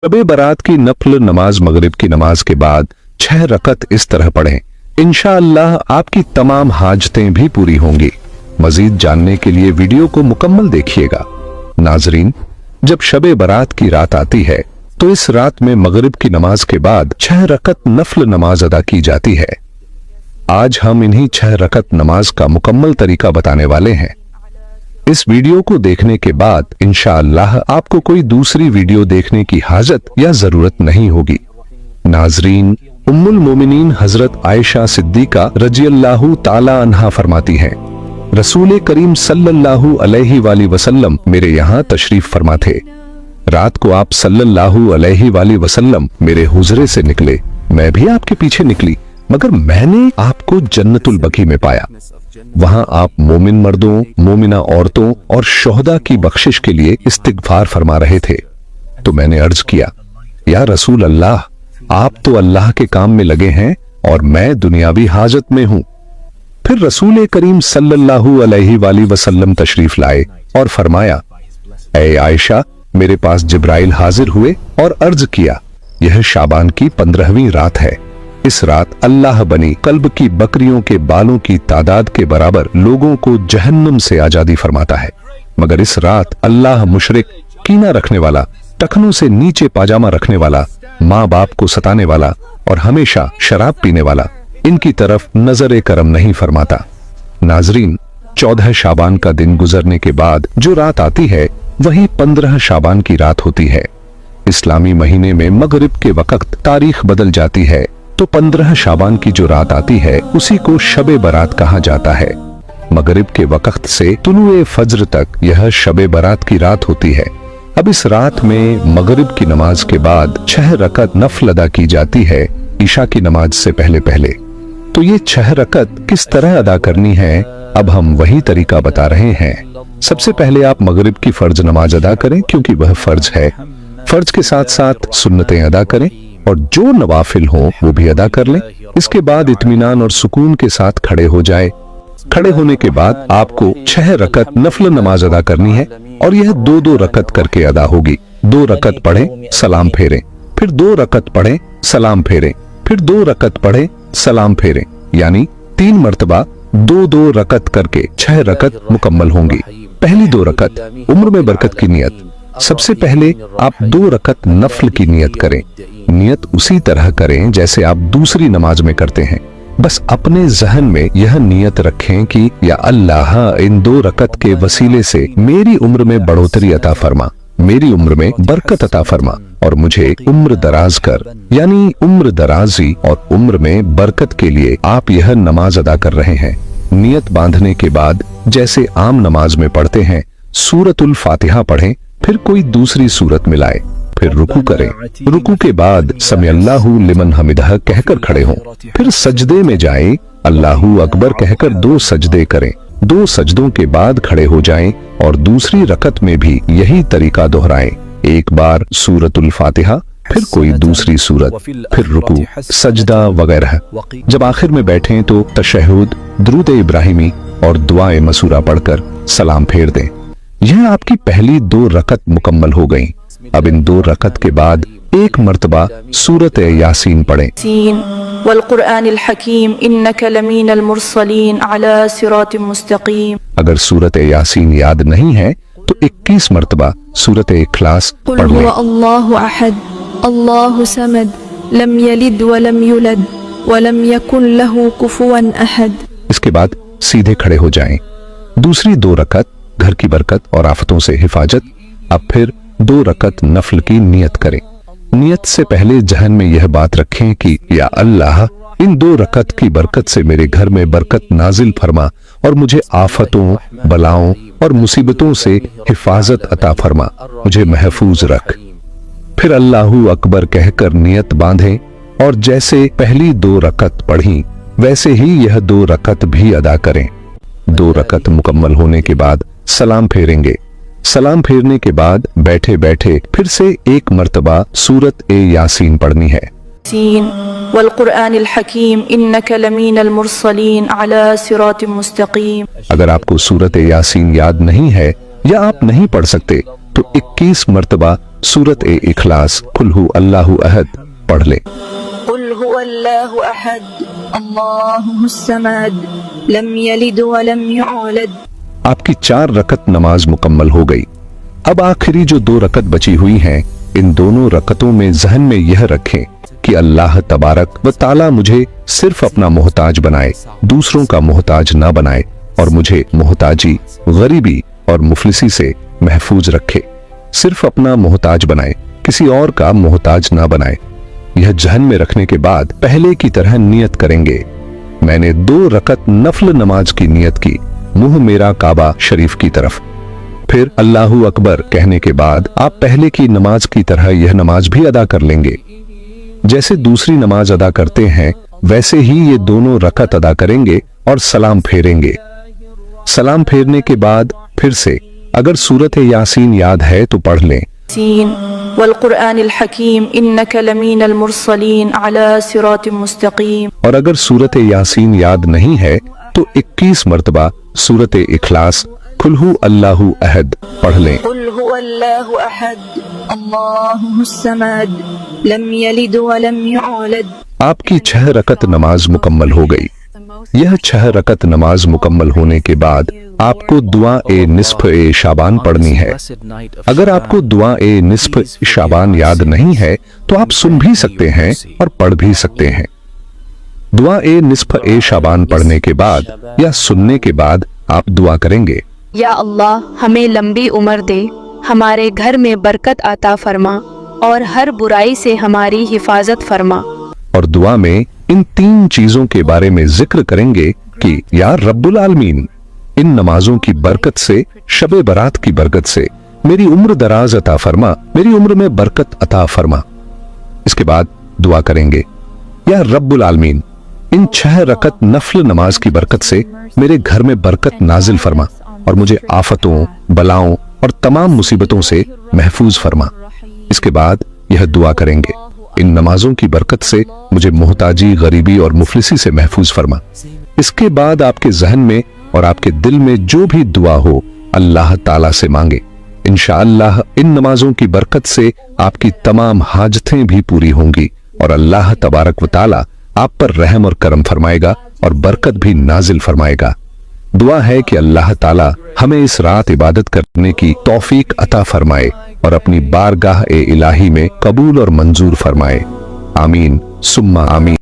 शबे बारात की नफल नमाज मगरिब की नमाज के बाद 6 रकत इस तरह पढ़ें। इंशाअल्लाह आपकी तमाम हाजतें भी पूरी होंगी। मजीद जानने के लिए वीडियो को मुकम्मल देखिएगा। नाजरीन, जब शबे बारात की रात आती है तो इस रात में मगरिब की नमाज के बाद 6 रकत नफल नमाज अदा की जाती है। आज हम इन्हीं 6 रकत नमाज का मुकम्मल तरीका बताने वाले हैं। इस वीडियो को देखने के बाद इंशाअल्लाह आपको कोई दूसरी वीडियो देखने की हाजत या जरूरत नहीं होगी। नाजरीन, उम्मुल मोमिनीन हजरत आयशा सिद्दीका रज़ियल्लाहु ताला अन्हा फरमाती हैं, रसूल करीम सल्लल्लाहु अलैहि वसल्लम मेरे यहाँ तशरीफ फरमा थे। रात को आप सल्लल्लाहु अलैहि वसल्लम मेरे हुजरे से निकले। मैं भी आपके पीछे निकली, मगर मैंने आपको जन्नतुल बकी में पाया। वहां आप मोमिन मर्दों, मोमिना औरतों और शोहदा की बख्शिश के लिए इस्तिगफार फरमा रहे थे। तो मैंने अर्ज किया, या रसूल अल्लाह, आप तो अल्लाह के काम में लगे हैं और मैं दुनियावी हाजत में हूं। फिर रसूल करीम सल्लल्लाहु अलैहि वसल्लम तशरीफ लाए और फरमाया, ऐ आयशा, मेरे पास जिब्राइल हाजिर हुए और अर्ज किया, यह शाबान की 15वीं रात है। इस रात अल्लाह बनी कल्ब की बकरियों के बालों की तादाद के बराबर लोगों को जहन्नुम से आजादी फरमाता है। मगर इस रात अल्लाह मुशरिक, कीना रखने वाला, टखनों से नीचे पाजामा रखने वाला, माँ बाप को सताने वाला और हमेशा शराब पीने वाला, इनकी तरफ नजर करम नहीं फरमाता। नाजरीन, 14 शाबान का दिन गुजरने के बाद जो रात आती है वही 15 शाबान की रात होती है। इस्लामी महीने में मगरिब के वक्त तारीख बदल जाती है तो 15 शाबान की जो रात आती है उसी को शबे बारात कहा जाता है। मगरिब के वक्त से तुलुए फज्र तक यह शबे बारात की रात होती है। अब इस रात में मगरिब की नमाज के बाद 6 रकत नफल अदा की जाती है ईशा की नमाज से पहले पहले। तो ये 6 रकत किस तरह अदा करनी है, अब हम वही तरीका बता रहे हैं। सबसे पहले आप मगरिब की फर्ज नमाज अदा करें, क्योंकि वह फर्ज है। फर्ज के साथ साथ सुन्नतें अदा करें और जो नवाफिल हो वो भी अदा कर लें। इसके बाद इत्मीनान और सुकून के साथ खड़े हो जाए। खड़े होने के बाद आपको 6 रकत नफल नमाज अदा करनी है और यह 2-2 रकत करके अदा होगी। 2 रकत पढ़ें, सलाम फेरें, फिर 2 रकत पढ़ें, सलाम फेरें, फिर 2 रकत पढ़ें, सलाम फेरें, यानी 3 मर्तबा 2-2 रकत करके 6 रकत मुकम्मल होंगी। पहली 2 रकत उम्र में बरकत की नियत। सबसे पहले आप 2 रकत नफल की नियत करें। नियत उसी तरह करें जैसे आप दूसरी नमाज में करते हैं। बस अपने जहन में यह नियत रखें कि या अल्लाह, इन 2 रकत के वसीले से मेरी उम्र में बढ़ोतरी अता फरमा, मेरी उम्र में बरकत अता फरमा और मुझे उम्र दराज कर। यानी उम्र दराजी और उम्र में बरकत के लिए आप यह नमाज अदा कर रहे हैं। नियत बांधने के बाद जैसे आम नमाज में पढ़ते हैं, सूरतुल फातिहा पढ़ें, फिर कोई दूसरी सूरत मिलाए, फिर रुकू करें। रुकू के बाद समिअल्लाहु लिमन हमिदह कहकर खड़े हों, फिर सजदे में जाएं, अल्लाहु अकबर कहकर 2 सजदे करें। 2 सजदों के बाद खड़े हो जाएं और दूसरी रकत में भी यही तरीका दोहराएं। एक बार सूरतुल फातिहा, फिर कोई दूसरी सूरत, फिर रुकू, सजदा वगैरह। जब आखिर में बैठें तो तशहुद, दुरूद इब्राहिमी और दुआए मसूरा पढ़कर सलाम फेर दें। यह आपकी पहली 2 रकत मुकम्मल हो गई। अब इन 2 रकत के बाद 1 मर्तबा सूरत यासीन पढ़ें। वल कुरआनिल हकीम इन्नका लमीनल मुरसलीन अला सिरातिम मुस्तकीम। अगर सूरत यासीन याद नहीं है तो 21 मर्तबा सूरत इखलास पढ़ लें। अल्लाहु अहद अल्लाहु समद लम यलिद व लम यूलद व लम यकुन लहू कुफुवन अहद। इसके बाद सीधे खड़े हो जाएं। दूसरी 2 रकत घर की बरकत और आफतों से हिफाजत। अब फिर 2 रकत नफल की नियत करें। नियत से पहले जहन में यह बात रखें कि या अल्लाह, इन 2 रकत की बरकत से मेरे घर में बरकत नाजिल फरमा और मुझे आफतों, बलाओं और मुसीबतों से हिफाजत अता फरमा, मुझे महफूज रख। फिर अल्लाहु अकबर कहकर नियत बांधें और जैसे पहली 2 रकत पढ़ी वैसे ही यह 2 रकत भी अदा करें। 2 रकत मुकम्मल होने के बाद सलाम फेरेंगे। सलाम फेरने के बाद बैठे बैठे फिर से 1 मर्तबा सूरत यासीन पढ़नी है। वल कुरआनिल हकीम इन्नका लमीनल मुरसलीन अला सिरातिम मुस्तकीम। अगर आपको सूरत यासीन याद नहीं है या आप नहीं पढ़ सकते तो 21 मर्तबा सूरत ए इखलास कुल हु अल्लाहु अहद पढ़ लें। قل هو الله أحد الله الصمد لم يلد ولم يولد। आपकी 4 रकत नमाज मुकम्मल हो गई। अब आखिरी जो 2 रकत बची हुई हैं, इन दोनों रकतों में जहन में यह रखें कि अल्लाह तबारक व ताला मुझे सिर्फ अपना मोहताज बनाए, दूसरों का मोहताज ना बनाए, और मुझे मोहताजी, गरीबी और मुफलिसी से महफूज रखे। सिर्फ अपना मोहताज बनाए, किसी और का मोहताज ना बनाए। यह जहन में रखने के बाद पहले की तरह नियत करेंगे। मैंने 2 रकत नफल नमाज की नियत की, मुंह मेरा काबा शरीफ की तरफ। फिर अल्लाहू अकबर कहने के बाद आप पहले की नमाज की तरह यह नमाज भी अदा कर लेंगे। जैसे दूसरी नमाज अदा करते हैं वैसे ही ये दोनों रकत अदा करेंगे और सलाम फेरेंगे। सलाम फेरने के बाद फिर से अगर सूरत यासीन याद है तो पढ़ लें। वल्कुरआनिल हकीम इन्नका लमीनल मुरसलीन अला सिरातिम मुस्तकीम। और अगर सूरत यासीन याद नहीं है तो 21 मर्तबा सूरत इखलास कुल हु अल्लाहु अहद पढ़ लें। कुल हु अल्लाहु अहद अल्लाहुस समद लम यलिद वलम यूलद। आपकी 6 रकत नमाज मुकम्मल हो गई। यह 6 रकत नमाज मुकम्मल होने के बाद आपको दुआ ए निस्फ ए शाबान पढ़नी है। अगर आपको दुआ ए निस्फ शाबान याद नहीं है तो आप सुन भी सकते हैं और पढ़ भी सकते हैं। दुआ ए निस्फ ए शाबान पढ़ने के बाद या सुनने के बाद आप दुआ करेंगे, या अल्लाह हमें लंबी उम्र दे, हमारे घर में बरकत अता फरमा और हर बुराई से हमारी हिफाजत फरमा। और दुआ में इन 3 चीजों के बारे में जिक्र करेंगे कि या रब्बुल आलमीन, इन नमाजों की बरकत से, शबे बरात की बरकत से मेरी उम्र दराज अता फरमा, मेरी उम्र में बरकत अता फरमा। इसके बाद दुआ करेंगे, या रब्बुल आलमीन, इन 6 रकत नफल नमाज की बरकत से मेरे घर में बरकत नाजिल फरमा और मुझे आफतों, बलाओं और तमाम मुसीबतों से महफूज फरमा। इसके बाद यह दुआ करेंगे, इन नमाजों की बरकत से मुझे मोहताजी, गरीबी और मुफलिसी से महफूज फरमा। इसके बाद आपके जहन में और आपके दिल में जो भी दुआ हो अल्लाह ताला से मांगे। इंशाअल्लाह इन नमाजों की बरकत से आपकी तमाम हाजतें भी पूरी होंगी और अल्लाह तबारक व ताला आप पर रहम और करम फरमाएगा और बरकत भी नाजिल फरमाएगा। दुआ है कि अल्लाह ताला हमें इस रात इबादत करने की तौफीक अता फरमाए और अपनी बारगाह ए इलाही में कबूल और मंजूर फरमाए। आमीन सुम्मा आमीन।